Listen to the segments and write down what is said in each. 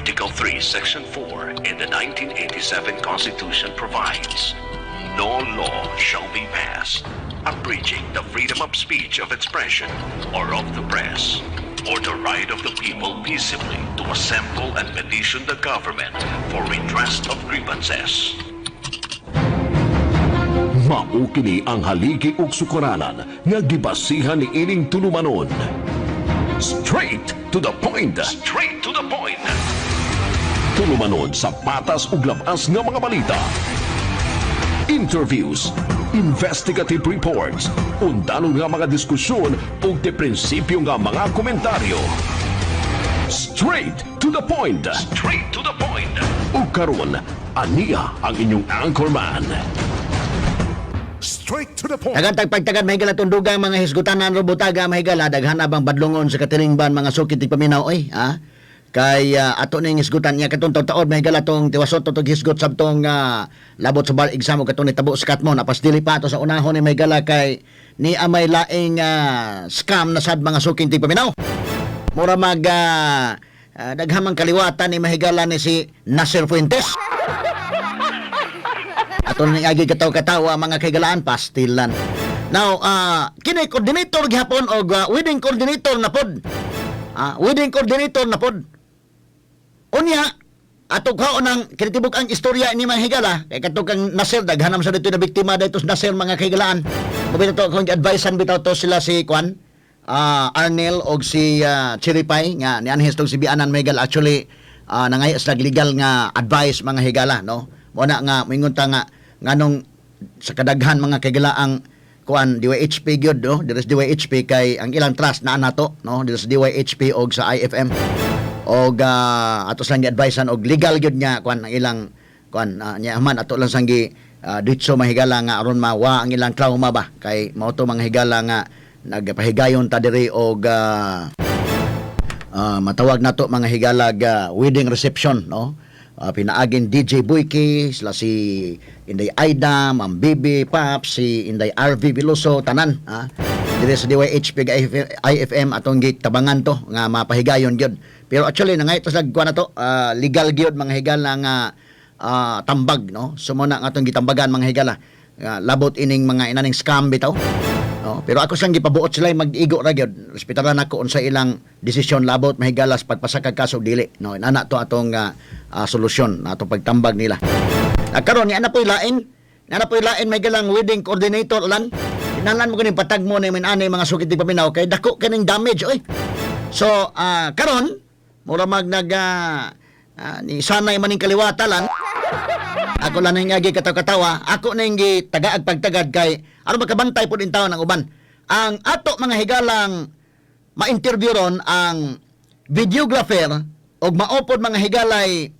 Article 3, Section 4 in the 1987 Constitution provides, no law shall be passed abridging the freedom of speech, of expression, or of the press, or the right of the people peaceably to assemble and petition the government for redress of grievances. Mao kini ang haligi ug sukaranan nga gibasihan ni ining tulumanon. Straight to the point. Straight to the point. Tulumanon sa patas ug labas nga mga balita. Interviews, investigative reports, undanon nga mga diskusyon ug de prinsipyo nga mga komentaryo. Straight to the point. Straight to the point. Ug karon, aniya ang inyong anchorman. Straight to the point. Tagantag pagtagad mahigala tundugang mga hisgutanan robutaga mahigala daghan na bang badlongon sa katilingban mga sukit tig paminaw oy ha kay ato ning hisgutan niya katong taon mahigala tong tiwasot tog hisgot sabtong labot sa bar exam ug katong nitabo sa katmon apas dili pa to sa unahon ni mahigala kay ni amay laing scam na sad mga sukit tig paminaw mura mag daghamang kaliwatan ni mahigala ni si Nasir Fuentes. Ato na agi katawa mga kaigalaan pastilan. Now, kini coordinator gihapon og wedding coordinator na pod. Wedding coordinator na pod. Unya ato kao nang kinitibuk ang istorya ni mga higala kay kadto kang Nasir daghanam sa dito na biktima dito sa Nasir mga kaigalaan. Mabito to kung advisean bitaw to sila si Kwan, Arnel og si Chiripay nga ni anhes tong si Bianan Megal actually nangayas legal nga advice mga higala no. Muna nga mingon ta nga nganong sa kadaghan mga kagalaang kuan DYHP gyud no dires DYHP kay ang ilang trust na nato no dires DYHP og sa IFM og atos lang gi-advisean og legal gyud nya kuan ang ilang kuan nya man ato lang sanggi ditso mahigala nga aron mawa ang ilang trauma ba kay mao to mga higala nga nagpahigayon ta diri og matawag nato mga higalag wedding reception no. Pinaagin DJ Buyki, sila si Inday Aida, Ma'am Bibi, Paps, si Inday RV Veloso, tanan. Dito sa DYHP IFM atong tabangan to nga mapahigayon gyud. Pero actually nangay to sa kuan na to legal gyud mga higala nga tambag no. Sumuna nga atong gitambagan mga higala. Labot ining mga inaning scam bitaw. No, pero ako sang gipabuot sila mag-igo ra gyud. Respetaran ako unsa ilang desisyon labot mahigalas pagpasakag kaso dili. No, inana to atong solusyon na atong pagtambag nila. Karon ni ana poy lain. Ana poy lain may galang wedding coordinator lang. Kinahanglan mo kining patag mo na ani mga sukit ti paminaw kay dako kining damage oy. So karon mura mag ni sanay maning kaliwata lang. Ako lang nang agi katawa, ako nang gi tagaag pagtagad kay aron makabantay pud in taon ng uban. Ang ato mga higalang ma-interview ron ang videographer og maopod mga higalay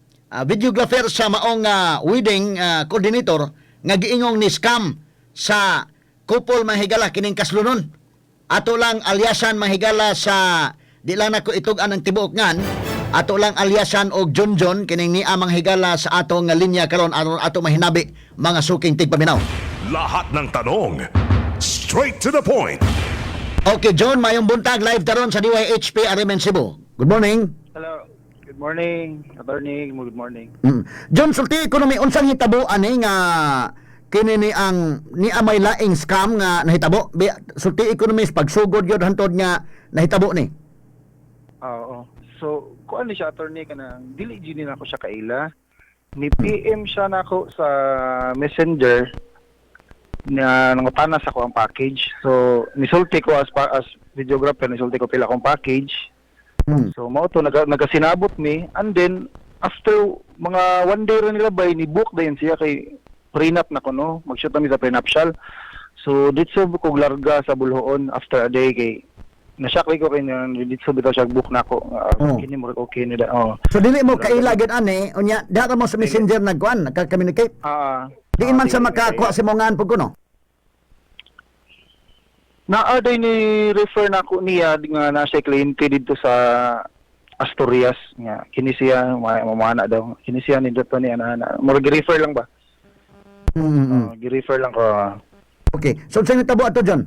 videographer sa maong wedding coordinator nga giingong ni scam sa couple mga higala kining kaslunon. Ato lang alyasan mga higala sa di lang nako itug anang tibuok ngan. Ato lang alyasan og John kining ni amang higala sa atong linya karon aron ato mahinabi mga suking tigpaminaw. Lahat ng tanong, straight to the point. Okay, John, mayong buntag live taron sa DYHP Arimen Cebu. Good morning. Hello. Good morning, attorney. Good morning. John, sulti ekonomi unsang hitabo ani nga kini ni ang ni amay laing scam nga nahitabo. Sulti ekonomis pagsugod gyud hantod nga nahitabo ni. Oo. So, kuan ni siya attorney kanang dili gini nako siya kaila. Ni PM siya nako sa Messenger na nangutana sa ko ang package. So, nisulti ko as videographer, nisulti ko pila akong package. So, mao to nagasinabot mi and then after mga one day ra nila bay ni book dayon siya kay prenup na ko no. Mag-shoot kami sa prenuptial. So, dito ko larga sa Bulhoon after a day kay nasyak ko kay dito bitaw siya book nako. Kini mo okay ni da. So dili mo kaila gid ani unya dara mo sa Messenger nagkuan nagka-communicate. Diin man sa makakuha si mo ngan pud kuno. Naaday ni refer nako niya nga na siya kliyente dito sa Asturias nga kini siya mamana daw. Kini siya ni dito ni ana. Mo gi-refer lang ba? Gi-refer lang ko. Okay. So saan nitabo ato John?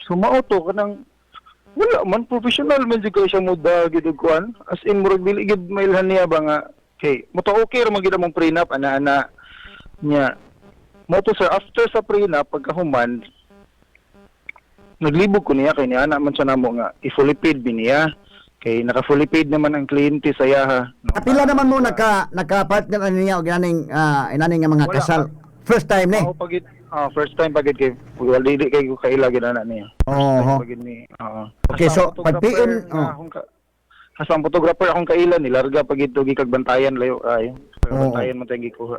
So mao to kanang Wala man, professional man jud siya muda gid og kuan. As in murag dili gid mailhan niya ba nga kay mo to okay ra man gid mong prenup ana niya. Mo to sir after sa prenup pagkahuman naglibog ko niya kay niya man siya namo nga i-fully paid bi niya. Kay naka-fully paid naman ang kliyente sa iya. No? Pila naman mo naka-partner na niya og inaning nga mga Wala kasal. First time ni. Ako pagit first time pagit kay wala dili kay ko kaila gid ana niya. Oo. Pagit ni Okay, so pag PM kasang photographer akong kaila ni larga pagit og gikagbantayan layo ay. Bantayan mo tayong gikuha.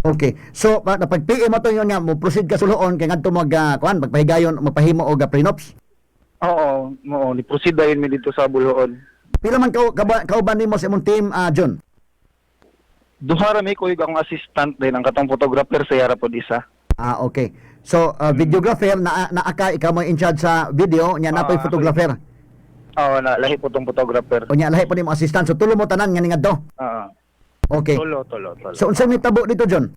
Okay. So pag PM mo to yun nga mo proceed ka sulhoon kay ngadto mag kuan pagpahigayon magpahimo og prenups. Oo, ni proceed dayon mi dito sa Buloon. Pila man kauban nimo sa imong team John? Duha ra mi ko akong assistant din ang katong photographer sa yara pod isa. Okay. So videographer naaka ikaw mo in charge sa video nya napoy photographer. Oo, na lahi po tong photographer. O nya lahi po nimo assistant so tulo mo tanan nga ngadto. Oo. Okay. Tolo. So unsa may tabo dito John?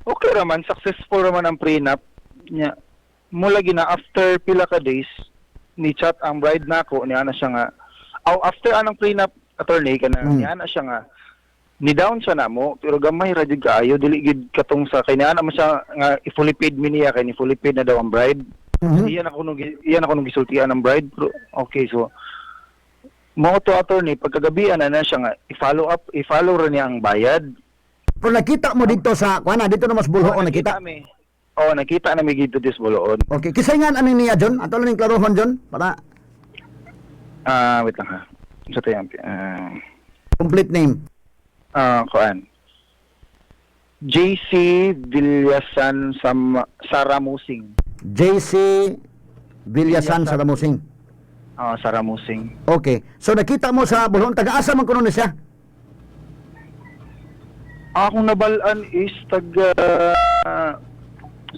Okay raman, successful raman ang prenup nya. Mula gina after pila ka days ni chat ang bride nako niya na siya nga after anang prenup attorney kana niya na siya nga ni down siya namo pero gamay ra jud kaayo dili gid katong sa kay niya na man siya nga i-fully paid mi niya kay ni fully paid na daw ang bride. Iyan ako nung gisultian ang bride pero okay so mo to attorney pagkagabi na siya nga i-follow ra niya ang bayad. Pero nakita mo dito sa kuana dito na mas bulhoon nakita. Nakita na may gito dis Buloon. Okay, kisay nga ano niya John? Ato lang klarohon John para wait lang ha. Sa tayo complete name. Kuan. JC Villasan Saramusing. JC Villasan Saramusing. Saramusing. Okay. So nakita mo sa bulhoon taga-asa man kuno ni siya? Akong nabalaan is taga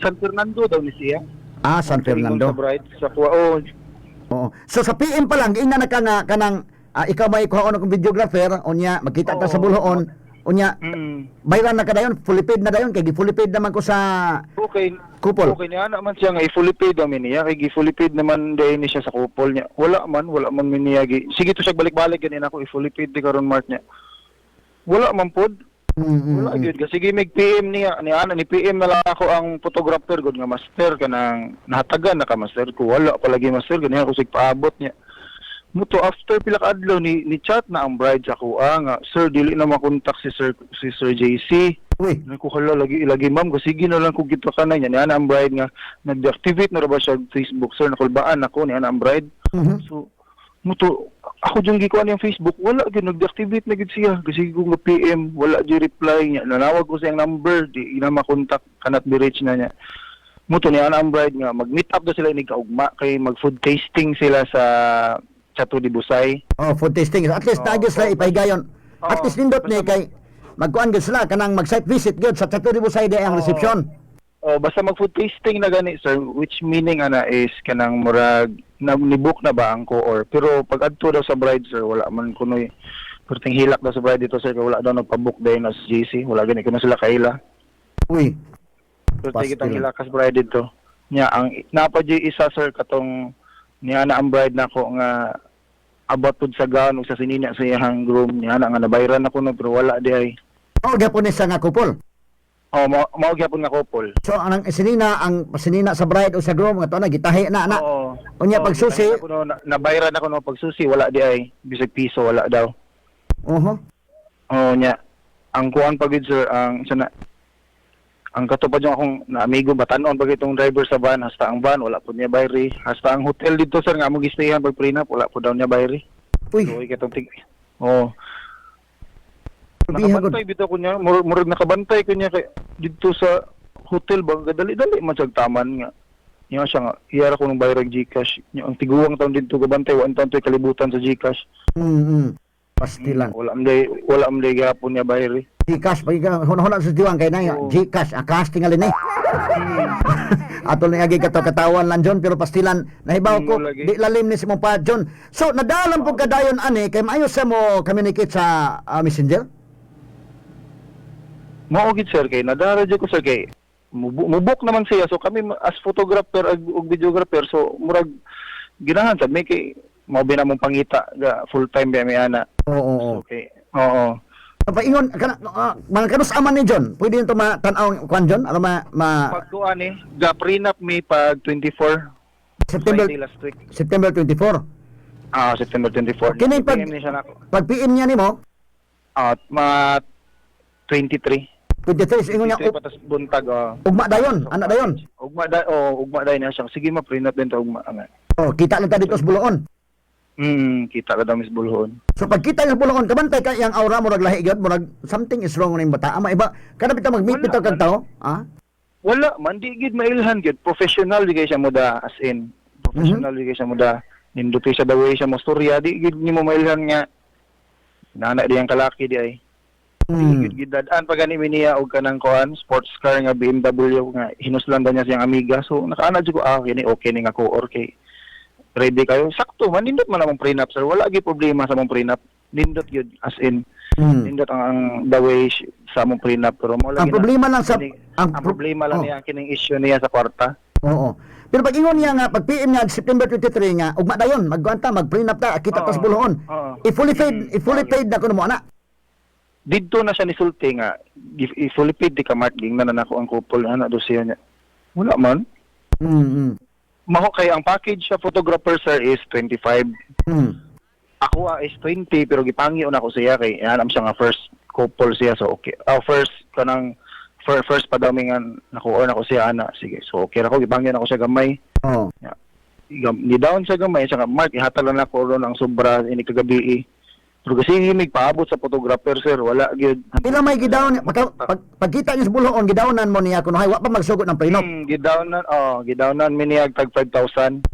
San Fernando daw ni siya. San Fernando. Sa bride sa kuwaon. Oo. So sa PM pa lang ina na ka nga kanang ikaw may kuhaon akong videographer unya magkita ka sa bulhoon unya bayran na ka dayon fully paid na dayon kay fully paid naman ko sa couple. Okay niya naman siya nga i-fully paid naman niya kay fully paid naman dayon ni siya sa couple niya. Wala man niya sige to siya balik-balik ganyan ako i-fully paid di karon Mart niya. Wala man pod. Wala gyud kasi mig PM niya ni PM na lang ako ang photographer gud nga master kanang nahatagan na ka master ko wala pa lagi master ganyan ako sig paabot niya muto after pila ka adlaw ni chat na ang bride sa ko nga sir dili na makontak si Sir JC. Uy, ko hala lagi ma'am kasi sige na lang kung kita ka na niya niya ang bride nga nag-deactivate na ra ba siya Facebook sir nakulbaan ako niya ang bride. So muto ako yung gikuan yung Facebook wala gyud nag-deactivate na gid siya kasi kung PM wala gyud reply niya nanawag ko sa iyang number di na makontak cannot be reached na niya muto niya ang bride nga mag-meet up daw sila ni kaugma kay mag-food tasting sila sa Chateau de Busay. Food tasting at least naagyo sila ipahigayon at least nindot ni kay magkuan gyud sila kanang mag-site visit gyud sa Chateau de Busay di ang reception. Basta mag-food tasting na gani sir which meaning ana is kanang murag ni-book na ba ang ko pero pag adto daw sa bride sir wala man kunoy perting hilak daw sa bride dito sir kay wala daw nagpa-book dayon as GC wala gani kuno sila kaila. Uy. Perting kitang hilak as bride dito. Nya ang napa isa sir katong niya na ang bride nako nga abot pud sa gown ug sa sinina sa iyang groom niya na nga nabayran ako no pero wala di ay. Gapon ni sa nga couple. Mao gyapon nga couple. So ang sinina sa bride o sa groom nga to na gitahi na. Unya pagsusi nabayran ako no pagsusi wala di ay bisag piso wala daw. Nya ang kuan pagid sir ang sana ang katupad yung akong na amigo batanon pag itong driver sa van hasta ang van wala pud niya bayri hasta ang hotel dito sir nga among gistayan pag prenup wala pud daw niya bayri. Uy. So ikatong nakabantay bitaw ko niya murag nakabantay ko niya kay dito sa hotel ba gadali-dali man siya taman nga niya siya nga iyara ko ng bayrag GCash niya ang tiguwang taon dito gabantay wa taon toy kalibutan sa GCash. Pastilan. Wala amday gapon niya bayri. GCash pag hunahuna sa diwang kay na GCash cash tingali ni. Atol ni agi katawan lang John pero pastilan nahibaw ko di lalim ni si mo pa John. So nadalam pud kadayon ani kay maayo sa mo communicate sa Messenger. Maugid sir kay nadara jud ko sir kay mubuk naman siya so kami as photographer ug videographer so murag ginahan sa may kay mo binamong pangita ga full time ba may ana. Oo. Okay. Oo. Paingon kana mga kanus aman ni John. Pwede nito matanaw kwan John ano Pagkuan ni ga prenup mi pag 24 September Friday last week. September 24. September 24. Kini PM ni siya nako. pag PM niya nimo Mga 23. 23 ingon niya patas buntag. ugma dayon, anak dayon. Ugma dayon niya siya. Sige ma prenup din ta ugma nga. Kita lang ta dito sa Buloon. Kita ka damis bulhon. So pagkita yung Buloon, kabantay ka yung aura mo naglahi gyud mo something is wrong ning bata. Ama iba kada bitaw mag-meet bitaw kag tao, Wala man di gid mailhan gid professional di kay siya moda as in professional di kay siya moda ninduti sa the way siya mo storya di gid nimo mailhan nga nana di ang kalaki di ay. Di gid dadaan pag ani niya og kanang kuan sports car nga BMW nga hinuslan daw niya siyang amiga. So nakaana jud ko kini okay ni nga ko or kay ready kayo. Sakto man nindot man among prenup sir. Wala gid problema sa among prenup. Nindot yun as in nindot ang the way sa among prenup pero mo ang problema lang sa ang problema lang niya kining issue niya sa kwarta. Oo. Pero pag ingon niya nga pag PM niya September 23 nga ugma dayon magkuanta mag-prenup ta kita tas Buloon. I-fully paid na kuno mo ana. Didto na siya nisulti nga i-fully paid di ka Mark ging na nako ang couple ana do siya niya. Wala man. Maho kay ang package sa photographer sir is 25. Ako is 20 pero gipangyo na ko siya kay anam siya nga first couple siya so okay. First kanang first pa daw mi nga nakuha na ko siya ana. Sige. So okay ra ko gipangyo na ko siya gamay. Ni down siya gamay siya nga Mark ihatag lang ako ron ang sobra ini kagabi. Pero kasi himig paabot sa photographer sir wala gyud. Pila may gidawn pagkita niya sa Buloon gidawnan mo niya kuno hay wa pa magsugot ng prenup. Gidawnan mi niya tag 5,000.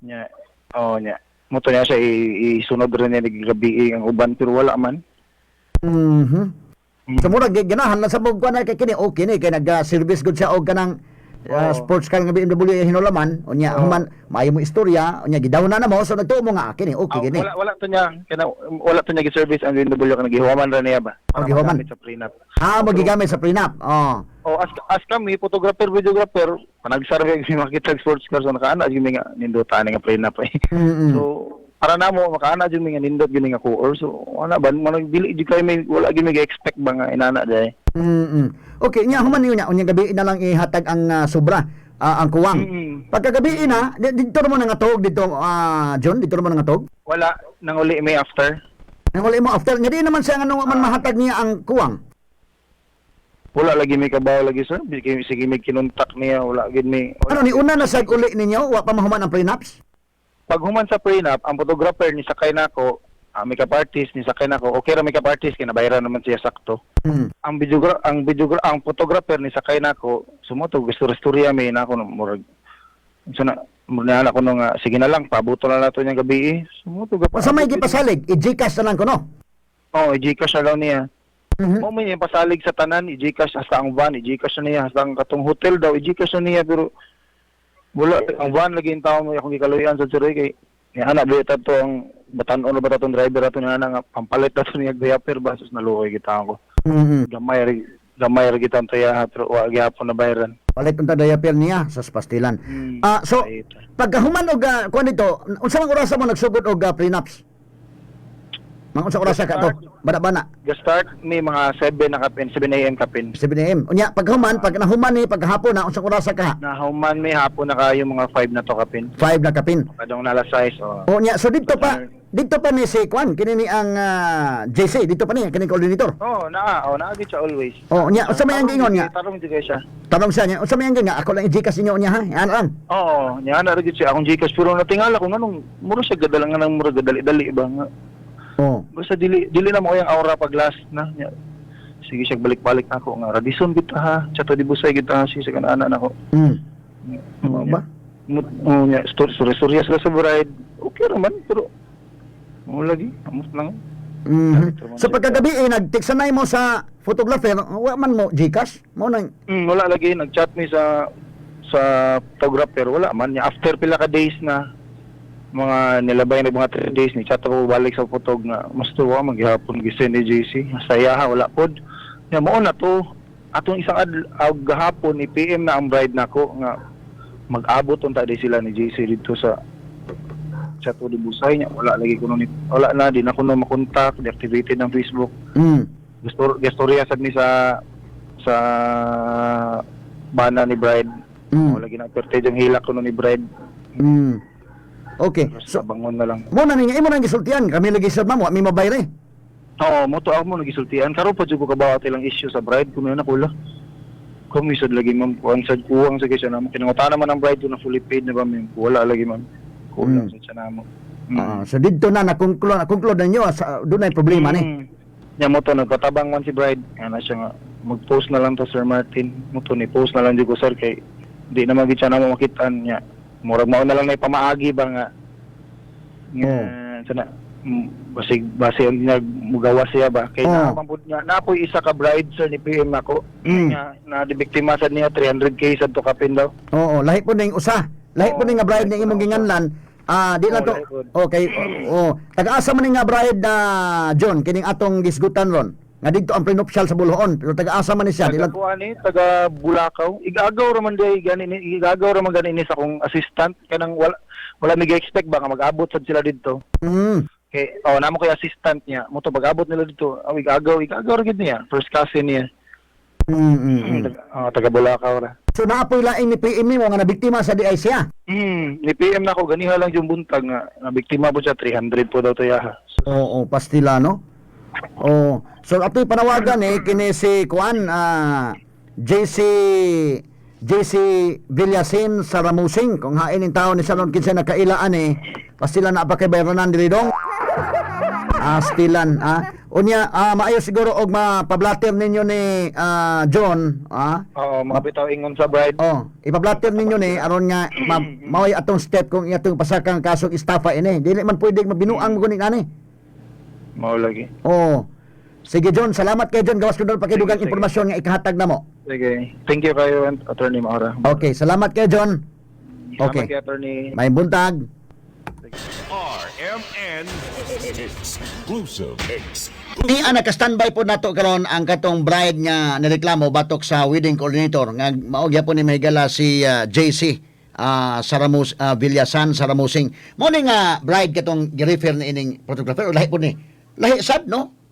Nya. Nya. Moto niya siya isunod rin niya gabi ang uban pero wala man. So mura ganahan lang sa bugwa na kay kini okay ni kay nag-service good siya og kanang sports car nga BMW hinulaman unya human maayo mo istorya unya gidawna na mo so nagtuo mo nga kini okay gini. Wala to niya gi-service ang BMW ka nagihuman ra niya ba? Gihuman sa prenup. Magigamit sa prenup. As kami photographer videographer nag-survey kami makita sports car so nakaana gyud nga nindutan nga prenup eh. So para namo makaana gyud nga nindot gyud nga core so wala ba man dili gyud kay may wala gyud may expect ba nga inana day. Okay, nya human niyo nya unya gabi na lang ihatag ang sobra ang kuwang. Pagkagabi na dito mo na nga tog dito John dito mo na nga tog? Wala nang uli may after. Nang uli mo after nga di naman siya nga man mahatag niya ang kuwang. Wala lagi may kabaw lagi sir. Sige may kinuntak niya wala gid may. Ano ni una na sa uli ninyo wa pa mahuman ang prenups? Pag human sa prenup ang photographer ni sakay nako makeup artist ni sakay nako okay ra makeup artist kay nabayaran naman siya sakto. Ang photographer ni sakay nako sumoto gusto istorya may nako murag sana muna ako nung sige na lang pabuto na nato niya gabi sumoto ga sa may gipasalig i-Gcash na lang kuno. I-Gcash na lang niya. Mo may pasalig sa tanan i-Gcash hasta ang van i-Gcash na niya hasta ang katong hotel daw i-Gcash na niya pero wala ang van lagi yung tao mo akong gikaluyan sa Suroy kay anak beta to ang batan-on ba tatong driver ato niya nga pampalit ato niya diaper basos naluoy kita ko. Gamay ra kita taya pero wa gyapon na bayaran. Palit unta diaper niya sa pastilan. So pagkahuman og kuan dito unsa man oras mo nagsugod og prenups? Mga unsa oras ka to? Bana-bana. Ga-start ni mga 7 na kapin, 7 AM kapin. 7 AM. Unya paghuman pag nahuman ni paghapon na unsang oras ka? Nahuman may hapon na kayo mga 5 na to kapin. 5 na kapin. Kadong nala size Unya so dito pa ni si Kwan kini ni ang JC dito pa ni kini coordinator. Naa gid siya always. Unya unsa may ang ingon nga? Tarong jud siya. Tarong siya niya. Unsa may ang nga ako lang i-Gcash ninyo unya ha. Ano lang? Nya na gid siya akong Gcash pero natingala ko nganong muro siya gadalangan ng muro dali ba nga. Basta dili na mo yung aura pag last na. Sige siya balik-balik ako nga Radisson kita ha. Chato di busay kita si sa kanana nako. Ba? Story sila sa bride. Okay naman pero mo lagi amos lang. So pagkagabi nagtiksanay mo sa photographer, wa man mo Gcash? Mo nang wala lagi nagchat mi sa photographer wala man niya after pila ka days na mga nilabay na mga 3 days ni chat ko balik sa photog nga mas tuwa maghapon gisend ni JC saya ha wala pod nya mao na to atong isang gahapon ni PM na ang bride nako nga mag-abot unta di sila ni JC dito sa chat ko di busay niya, wala lagi ko nun, wala na, di na ko na makontak, deactivated ng Facebook. Gestorya sad ni sa bana ni Bride. Wala gina-perted yung hila ko nun ni Bride. Okay. So, bangon na lang. Mo na nga imo nang gisultian, kami lagi sa mamo, mi mabayre. Oo, mo to ako mo nagisultian. Karon pa jud ko kabawa ilang issue sa Bride kuno na kula. Kung isod lagi ma'am, kuang sad kuwang sa kisa namo. Kinangutana man ang Bride na fully paid na ba ma'am? Wala lagi ma'am. Kulang sa namo. So dito na na-conclude na nyo, doon na yung problema ni. Nya mo to nagpatabang man si Bride. Ana siya nga mag-post na lang to Sir Martin. Mo to ni post na lang jud ko sir kay di naman gid siya namo makitaan niya. Murag mao na lang na pamaagi ba nga. Sana base ang nagmugawa siya ba kay naman niya napoy isa ka bride sir ni PM ako niya na dibiktima sad niya 300k sad to kapin daw. Oo, lahi po ning usa. Lahi po ning nga bride ning imong ginganlan. Di lang to. Okay. Taga-asa man ning nga bride na John kining atong gisgutan ron. Nga dito ang prenuptial sa Buluhon, pero taga-asa man ni siya. Taga kuan ni taga Bulacau. Igagaw ra man gani sa akong assistant kanang wala mi expect ba nga mag-abot sad sila didto. Okay, namo ko yung assistant niya. Mo to pag-abot nila dito. Igagaw ra gid niya. First cousin niya. Taga Bulacau ra. So naapoy laing ni PM mo nga nabiktima sa DI siya. Ni PM na ako ganiha lang yung buntag nga nabiktima po siya 300 po daw to yaha. Oo, pastila no. So ato'y panawagan kini si Kuan JC Villasin sa Ramusing kung hain in taon ni Salon kinsa nakailaan pastila na pa kay bayranan diri dong. Stilan unya maayo siguro og mapablatter ninyo ni John mabitaw ingon sa Bride. Ipablatter ninyo ni aron nga maway atong step kung atong pasakang kasong estafa ini dili man pwede mabinuang mo kuning ani. Mao lagi. Sige John, salamat kay John gawas ko daw pakidugang impormasyon nga ikahatag namo. Sige. Thank you kayo Attorney Maura. Okay, salamat kay John. Okay. Salamat kay Attorney. May buntag. RMN Exclusive. Naka-standby po nato karon ang katong bride nga nireklamo batok sa wedding coordinator nga mao gyapon ni mahigala si JC Saramus Villasan Saramusing. Mo ni nga bride katong gi-refer ni ining photographer o lahi po ni. Lahi sad no?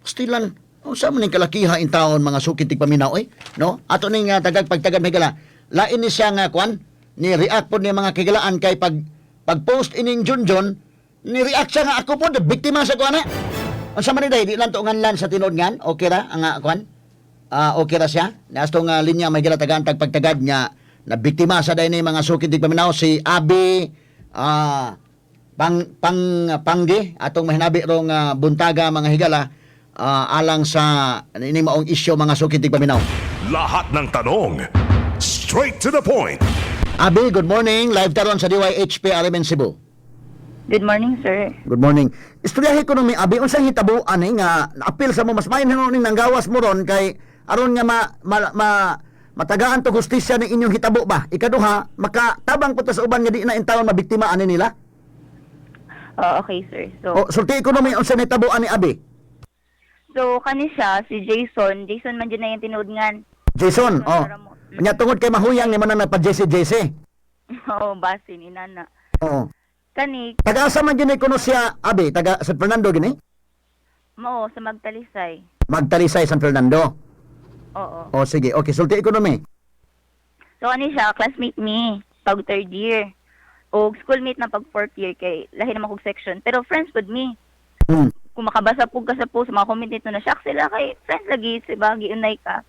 Stilan sa man ning kalakiha in taon mga sukit tig paminaw no? Ato ning tagag pagtagad mahigala. Lain ni siya nga kwan ni react po ni mga kigalaan kay pag-post ining Junjon ni react siya nga ako po biktima sa kuan unsa man day di lang to nganlan sa tinud ngan okay ra ang kwan okay ra siya nasto nga linya may gila tagaan pagtagad nga na biktima sa day ni mga sukit tig paminaw si Abi panggi atong mahinabi rong buntaga mga higala alang sa ini maong isyu mga sukit tig paminaw. Lahat ng tanong straight to the point. Abi, good morning. Live taron sa DYHP RMN Cebu. Good morning, sir. Good morning. Istoryahe ko nung may Abi, unsang hitabuan nga na-appeal sa mo, mas mayin ning nanggawas mo ron kay aron nga matagaan to hustisya ng inyong hitabo ba? Ikaduha, makatabang po sa uban nga di na intawon mabiktima ani nila? Okay, sir. So, sulti ko nung may unsang hitabuan ni Abi. so kani siya, si Jason. Jason man dyan na yung tinudngan. Jason, Nya tungod kay mahuyang ni man na pa-JC. Oo, basin, inana. Oo. Kani, Taga-asa man gini kuno siya, Abi? Taga San Fernando gini? mao sa Magtalisay. Magtalisay, San Fernando. Oo. Sige. Okay, sulti ko nung So, kani siya, classmate me, pag third year. O schoolmate na pag fourth year kay lahi naman kong section. Pero friends with me. Kung makabasa po ka sa post, mga comment nito na shock sila kay friends lagi, diba? Giunay ka.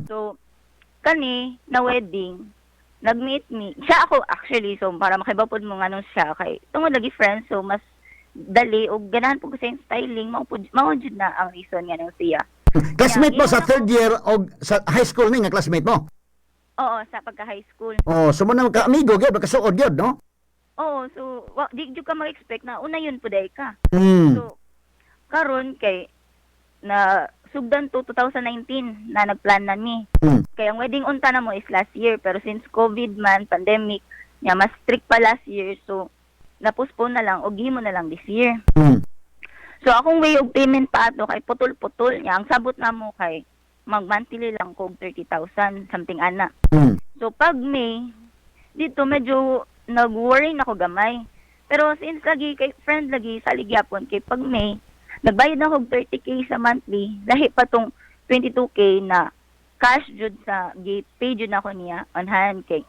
So, kani, na wedding, nag-meet me. Siya ako, actually, so, para makibapod mo nga nung siya, kay, tungod lagi friends, so, mas dali, o ganahan po kasi yung styling, maunjud na ang reason nga nung siya. Classmate mo sa third year o sa high school ni nga classmate mo? Oo, sa pagka-high school. So mo na ka-amigo, gyud magkasuod gyud, no? Oo, so, di ka mag-expect na una yun po day ka. So, karon kay, na sugdan to 2019 na nagplan na ni. Kaya ang wedding unta na mo is last year, pero since COVID man, pandemic, mas strict pa last year, so na-postpone na lang o gihimo na lang this year. So akong way of payment pa ato kay putol-putol niya. Ang sabot na mo kay mag-monthly lang kog 30,000 something ana. So pag May, dito medyo nag-worry na ko gamay. Pero since lagi kay friend lagi sa ligyapon kay pag May nagbayad na og 30k sa monthly, lahi pa tong 22k na cash jud sa pay jud na ko niya on hand kay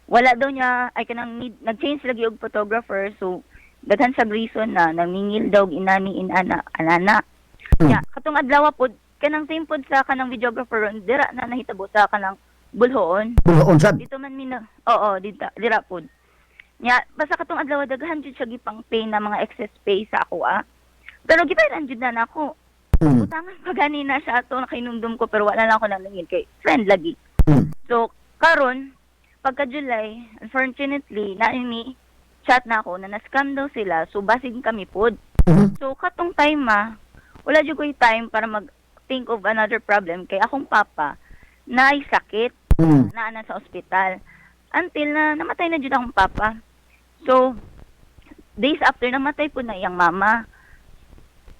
wala daw niya ay kanang need nag-change lagi og photographer so daghan sa reason na nangingil daw og inani inana anana. Ya, katong adlaw pod kanang same pod sa kanang videographer ron dira na nahitabo sa kanang bulhoon. Bulhoon sad. Dito man mina. Oo, dira pod. Nya, basta katong adlaw daghan jud siya gipang pay na mga excess pay sa ako Pero gibayran jud na nako. Utangan pa gani na siya ato nakainumdum ko pero wala na ako nalingil kay friend lagi. So karon pagka July, unfortunately na ini chat na ako na na-scam daw sila so basig kami pod. So katong time wala jud ko'y time para mag think of another problem kay akong papa na sakit na sa ospital until na namatay na jud akong papa. So days after namatay po na iyang mama.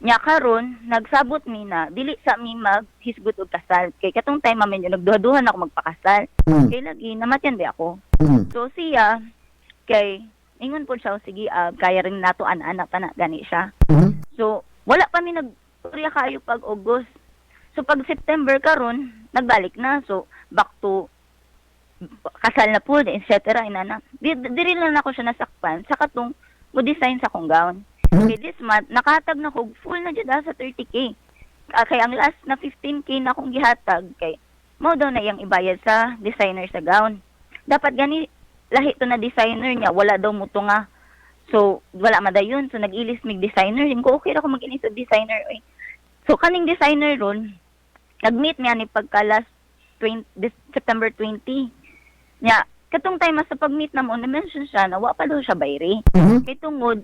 Nya karon nagsabot mi na dili sa mi maghisgot og kasal. Kay katong time mamin nagduha-duhan ako magpakasal. Kay lagi namatyan ba ako. So siya kay ingon po siya sige kaya rin nato anak na gani siya. So wala pa mi nagturya kayo pag August. So pag September karon nagbalik na. So back to kasal na po, etc. Inana. Diri lang ako siya nasakpan sa katong mo design sa kong gown. Okay, this month, nakahatag na ko, full na dyan sa 30k. Kaya ang last na 15k na akong gihatag, kay mo daw na iyang ibayad sa designer sa gown. Dapat gani, lahi to na designer niya, wala daw mo to nga. So, wala madayon. So, nag-ilis mig designer. Yung ko, okay ako mag-inis sa designer. Eh. So, kaning designer ron, nag-meet niya ni pagka last September 20. Nya, katong time sa pag-meet na mo, na-mention siya na wa pa daw siya bayri. Kay tungod,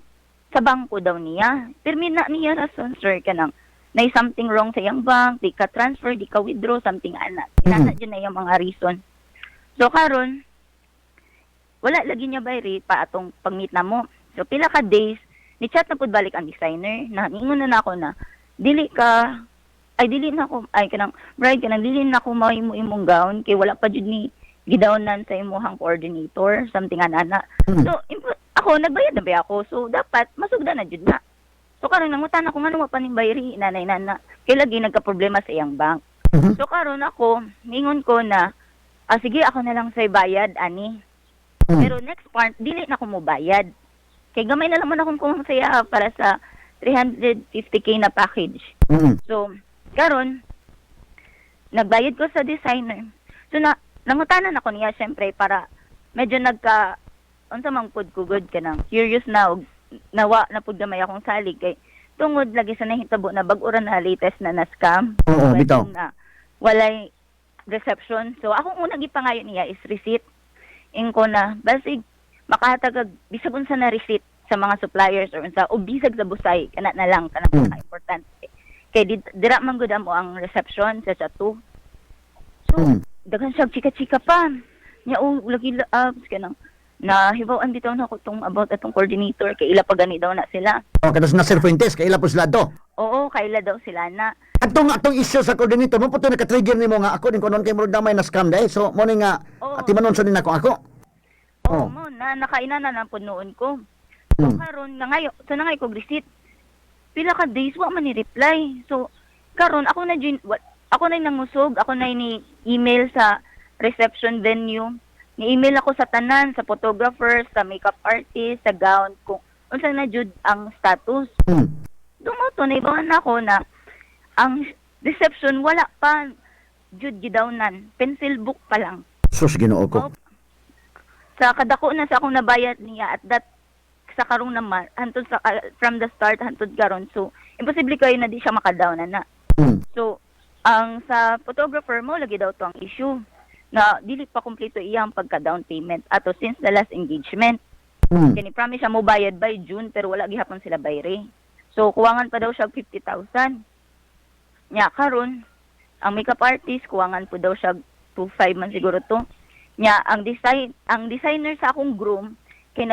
sa bangko daw niya. Pirmi na niya rason, sir, kanang na something wrong sa iyang bank, di ka transfer, di ka withdraw, something anak. Inana dyan na yung mga reason. So, karon wala lagi niya bayri pa atong pag-meet na mo. So, pila ka days, ni-chat na po balik ang designer, na ingon na ako na, dili na ako, kanang, bride, kanang, dili na ako imong gown, kay wala pa dyan ni gidawnan sa imuhang coordinator, something anana. So, ako, nagbayad na ba ako? So, dapat, masugda na dyan na. So, karon nangutan ako, nga pa ning bayri, nanay-nana. Kaya lagi nagka-problema sa iyang bank. So, karon ako, ningon ko na, sige, ako na lang sa'y bayad, ani. Pero next part, dili na ako mo bayad. Kaya gamay na lang man akong kumasaya para sa 350k na package. So, karon nagbayad ko sa designer. So, nangutanan ako niya, syempre, para medyo unsa mang pud kugod ka nang curious na og nawa na pud gamay akong salig kay tungod lagi sa nahitabo na bag-ura na latest na scam. Oo, bitaw. Na walay reception. So akong unang gipangayo niya is receipt. Ingko na basig makahatag bisag unsa na receipt sa mga suppliers or unsa o bisag sa busay kana na lang kana importante. Kay dira man gud mo ang reception sa 2. So daghan siya chika-chika pa. Nya lagi kanang na hibaw-an bitaw na ko tong about atong coordinator kay ila pa gani daw na sila. Kada sa Sir Fuentes kay ila po sila to. Oo, kaila daw sila na. Atong issue sa coordinator mo puto naka-trigger nimo nga ako din kunon kay murag damay na scam dai. So mo ni nga atimanon sa din ako. Oo, mo na nakaina na lang pud noon ko. So karon nga ngayo, so na ngay ko receipt. Pila ka days wa man ni reply. So karon ako na nangusog, ako na ni email sa reception venue. Ni-email ako sa tanan, sa photographer, sa makeup artist, sa gown, kung unsa na jud ang status. Dumoto na ibawan ako na ang reception wala pa jud gidawnan, pencil book pa lang. Sus Ginoo ko. Sa kadako na sa akong nabayad niya at that sa karong naman hantod sa from the start hantod karon. So imposible kayo na di siya makadawnan na. So ang sa photographer mo lagi daw to ang issue na dili pa kumpleto iyang pagka-down payment ato since the last engagement. Kani promise siya mo bayad by June pero wala gihapon sila bayre. So kuwangan pa daw siya 50,000. Nya karon ang makeup artist kuwangan po daw siya 2.5 man siguro to. Nya ang designer sa akong groom kay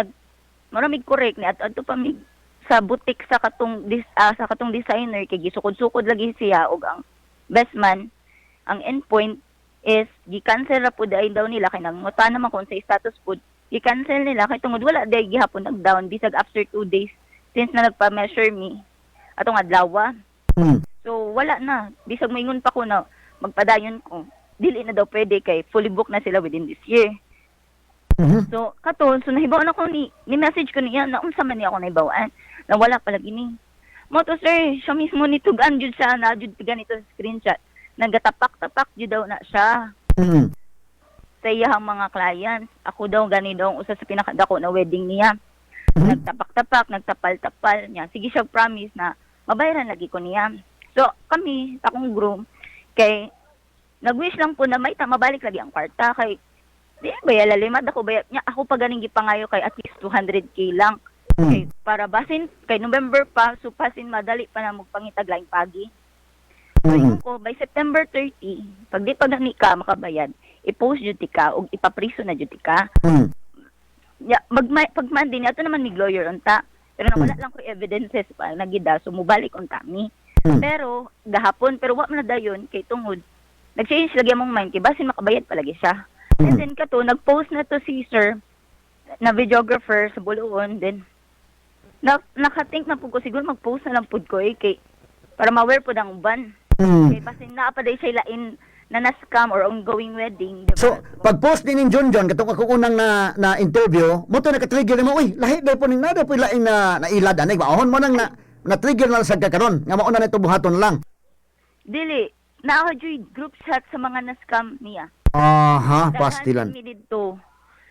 maramig correct ni adto pa mig sa boutique sa katong designer kay gisukod-sukod lagi siya og ang best man ang endpoint is gi-cancel ra pud ay daw nila kay nangutan naman kung sa status pud i-cancel nila kay tungod wala day gihapon nag-down bisag after 2 days since na nagpa-measure me atong adlaw. Mm. So wala na, bisag moingon pa ko na magpadayon ko. Dili na daw pwede kay fully booked na sila within this year. Mhm. So katon so nahibawan ako ni message ko niya na unsa man niya ako nahibawan na wala pala gini. Mo to sir, siya mismo ni tugan jud siya na jud ganito sa screenshot. Nagatapak-tapak jud daw na siya Mhm. sa iyang mga clients. Ako daw gani daw ang usa sa pinakadako na wedding niya. Nagtapak-tapak, nagtapal-tapal niya. Sige siya promise na mabayaran lagi ko niya. So kami sa akong groom kay nag-wish lang po na may mabalik lagi ang kwarta kay di ba lalimad ako bayad niya ako pa ganing gipangayo kay at least 200k lang. Kay para basin kay November pa so pasin madali pa na magpangitag laing pagi. Ayun ko by September 30 pag di pa gani ka makabayad i-post jud ti ka og ipapriso na jud ti ka. Mhm. Ya pag Monday ato naman ni lawyer unta pero nawala lang ko evidences pa nagida so mubalik unta mi. Pero gahapon pero wa man na dayon kay tungod nag-change lagi among mind kay basin makabayad palagi siya. And then kato nag-post na to si sir na videographer sa Buluon then nakathink na pud ko siguro mag-post na lang pud ko kay para ma-aware pud ang uban. Mhm. Kay basin naa pa day siya lain na na-scam or ongoing wedding. Diba? So, pag-post ni ning John katong ako unang na interview, mo to naka-trigger mo, uy, lahi daw po ning nada po laing na nailad ani, maahon mo nang na-trigger na sa kakaron, nga mao na nito buhaton lang. Dili, naa jud group chat sa mga na-scam niya. Aha, pastilan. Mi dito.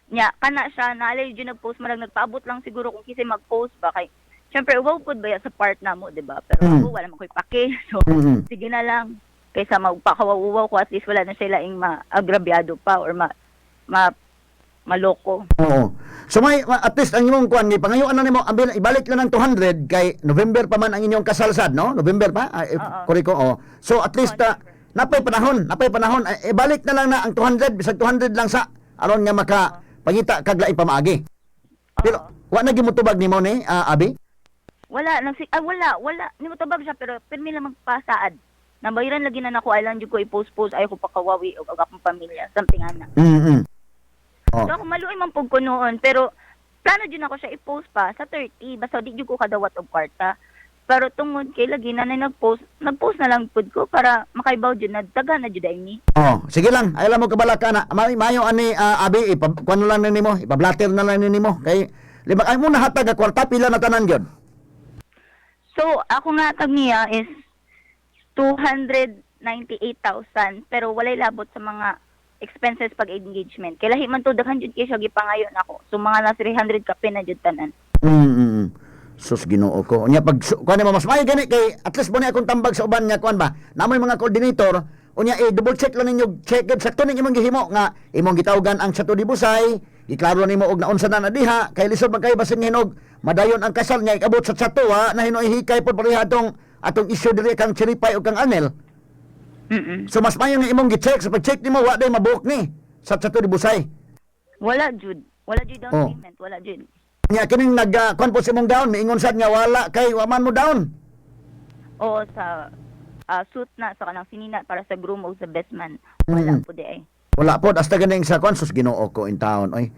Nya kana siya naalay jud nag-post marag nagpaabot lang siguro kung kisay mag-post ba kay syempre uwaw pud ba ya sa part na mo, di ba? Pero ako wala man ko'y pake. So sige na lang kaysa magpakawawaw ko at least wala na sila ing maagrabyado pa or maloko. Oo. So may at least ang imong kuan ni pangayoan na nimo ibalik lang ng 200 kay November pa man ang inyong kasalsad, no? November pa? Koreko, oh. So at least napay panahon, ibalik na lang na ang 200 bisag 200 lang sa aron nga maka pangita kag laing pamaagi. Pero wa na gimutubag nimo ni Abi? Wala wala nimo tabag siya pero pirmi lang magpasaad. Nabayaran lagi na nako island jud ko i-post ayaw ko pakawawi og akong pamilya something ana. Mhm. So ako maluoy man pug ko noon pero plano jud ako siya i-post pa sa 30 basta di jud ko kadawat og kwarta. Pero tungod kay lagi na nagpost na lang pud ko para makaibaw jud na daga na jud ay ni. Oh, sige lang. Ay lang mo kabala ka na. Mayo ani Abi kuan lang na nimo, ipablatter na lang nimo kay lima ay mo nahatag ang kwarta pila na tanan gyud. So ako nga tag niya is 298,000 pero walay labot sa mga expenses pag engagement. Kay lahi man to daghan jud kay siya gipangayo nako. So mga na 300 ka na jud tanan. Sus Ginoo ko. Unya pag kuan mo mas may gani kay at least mo ni akong tambag sa uban nga kuan ba. Namoy mga coordinator unya double check lang ninyo check sakto ning imong gihimo nga imong gitawgan ang Chateau de Busay. Iklaro nimo og naunsa na diha kay lisod man kay basin hinog madayon ang kasal niya ikabot sa Chateau na hinoy hikay pod pareha atong issue diri kang Cheripay o kang Anel. So mas mayo nga imong gi-check sa pag-check nimo wa day mabuok ni sa Chateau de Busay. Wala jud down payment, wala jud. Nya kining nag kon po imong down miingon sad nga wala kay wa man mo down. Oo sa suit na sa kanang sinina para sa groom o sa best man. Wala po di ay. Wala po hasta ganing sa kon sus Ginoo ko in town oy.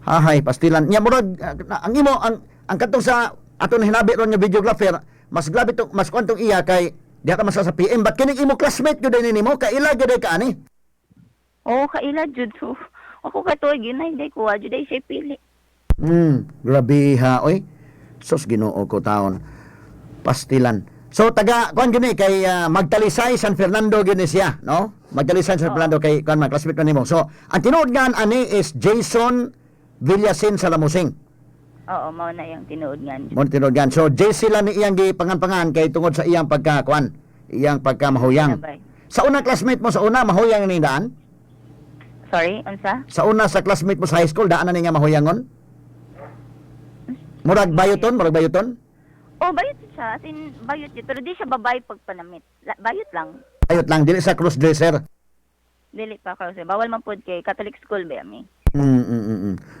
Hahay pastilan. Nya murag ang imo ang katong sa aton hinabi ron nga videographer mas grabe to mas kwantong iya kay diha ka masa sa PM but kining imo classmate gyud ni nimo kaila gyud ka ani. Oo kaila jud so. Ako katoy ginay day ko jud day siya pili. Grabe ha oy. Sus Ginoo ko taon. Pastilan. So taga kuan gini kay Magtalisay San Fernando gini siya, no? Magtalisay San Fernando kay kuan man classmate man nimo. So ang tinuod nga ani is Jason Villasin Salamusing. Oo, mao na yung tinuod nga. Mo tinuod gan. So JC lang ni iyang gipangan-pangan kay tungod sa iyang pagkakuan, iyang pagkamahuyang. Sa unang classmate mo sa una mahuyang ni daan? Sorry, unsa? Sa una sa classmate mo sa high school daan na niya mahuyangon? Murag bayoton. Oh, bayot siya. As in, bayot yun. Pero di siya babae pag panamit. Bayot lang. Bayot lang, dili sa cross-dresser. Dili pa kasi. Bawal man po kay Catholic school ba yami?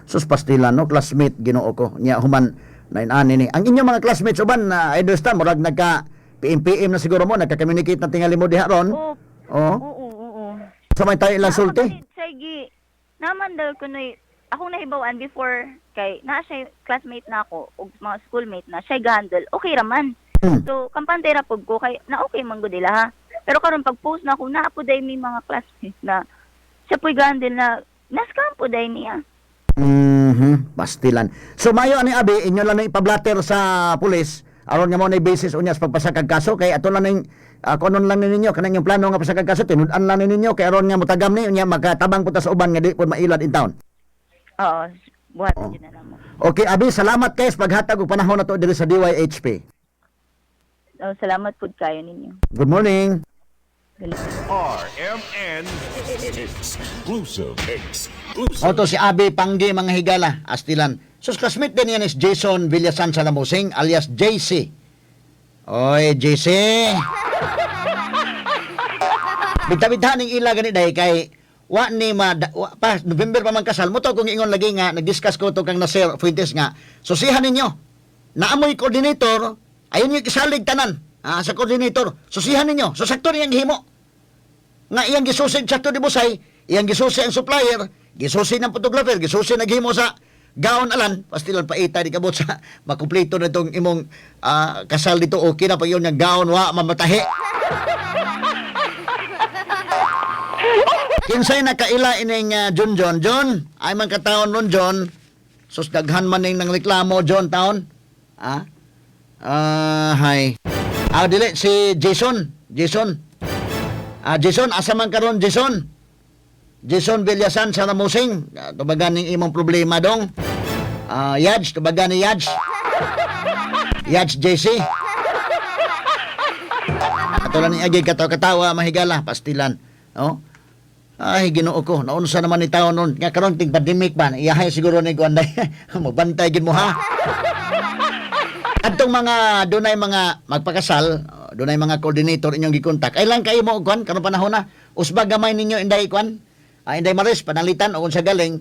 Sus pastilan, no? Classmate, Ginoo ko. Nya human, nainani ni. Ang inyong mga classmates, uban, I understand, murag nagka-PM na siguro mo, nagka-communicate na tingali mo diha ron. Oo. Sa may tayo ilang sulti? Sige. Naman daw ko na akong nahibawan before kay na siya classmate na ako o mga schoolmate na siya ga-handle, okay raman. So, kampante ra pud ko kay na okay man gud nila ha. Pero karon pag post na ako na po day may mga classmates na siya po'y ga-handle na nascam po day niya. Pastilan. So mayo ani abi inyo lang na ipablatter sa pulis aron nga mo na basis unya sa pagpasakag kaso kay ato lang ning kunon lang ninyo kanang yung plano nga pasakag kaso tinud-an lang ninyo kay aron nga motagam ni unya makatabang puta sa uban nga di pud mailad in town. Oo, buhat yun na lang mo. Okay abi, salamat kay sa paghatag og panahon nato diri sa DYHP. Salamat po kayo ninyo. Good morning. RMN Exclusive. Oto si Abi Panggi mga higala, Astilan. Sus classmate din yan is Jason Villasan Salamusing alias JC. Oy, JC. Bita-bitahan ning ila gani day kay wa ni pa November pa man kasal mo to kung ingon lagi nga nag-discuss ko to kang Nasir Fuentes nga. Susihan ninyo. Naamoy coordinator, ayon yung kisalig tanan. Sa coordinator, susihan ninyo. So sakto niyang gihimo. Nga iyang gisusi sakto di busay, iyang gisusi ang supplier, gisusi ng photographer, gisusi naghimo sa gaon alan, pastilan pa ita di kabot sa makumpleto na itong imong kasal dito okay na pa yun yung gaon wa mamatahi. Kinsay nakaila ining John ay man kataon nun John sus daghan man ning nang reklamo John taon hi dili si Jason asa man karon Jason Villasan sa Namusing tubagan ning imong problema dong Yaj tubagan ni Yaj JC ato lang ni agi katawa mahigala pastilan ay Ginoo ko naunsa naman ni taon nun nga karon ting pandemic ba iyahay siguro ni kuanday magbantay gid mo ha. Adtong mga dunay mga magpakasal dunay mga coordinator inyong gikontak ay lang kayo mo kuan karon panahon na usbag gamay ninyo inday kuan inday maris panalitan o unsa galing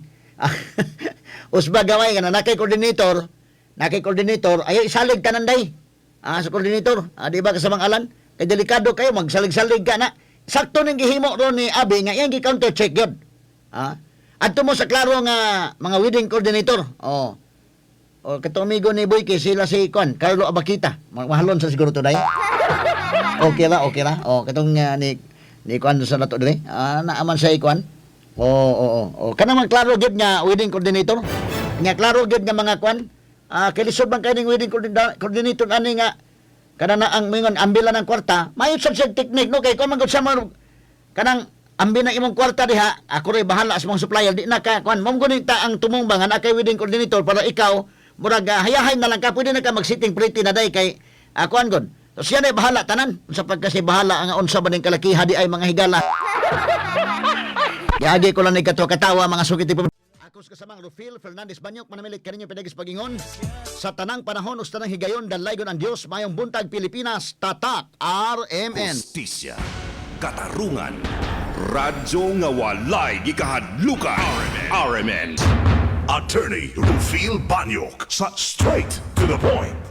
usbag gamay kana nakay coordinator ayo isalig tanan day sa coordinator di ba kasamang alan kay delikado kayo magsalig-salig ka na. Sakto ning gihimo ron ni Abi nga iyang gi-counter check gyud. Adto mo sa klaro nga mga wedding coordinator. Katong amigo ni Boyke sila si Kwan, Carlo Abakita. Mahalon sa siguro to day. Okay ra. Katong ni Kwan sa nato dire. Naaman sa Kwan. Kana man klaro gyud nga wedding coordinator. Nga klaro gyud nga mga Kwan. Kilisod man kay ning wedding coordinator ani nga kada na ang mingon ambila ng kwarta mayon sa technique no kay kun man gud sa kanang ambi ng imong kwarta diha ako ray bahala sa mga supplier di na ka kuan mom gunin ta ang tumumbangan akay wedding coordinator para ikaw murag hayahay na lang ka pwede na ka mag sitting pretty na day kay kuan gud so siya na bahala tanan sa pagkasi bahala ang unsa ba ning kalakiha di ay mga higala. Yagi ko lang ni katawa mga sugiti Akos kasamang Rufil Fernandez Banyok manamilit kaninyo pinagis pagingon sa tanang panahon us tanang higayon dalaygon ang Dios mayong buntag Pilipinas tatak RMN Justisya, katarungan, radyo nga walay gikahadlukan. RMN. Attorney Rufil Banyok sa Straight to the Point.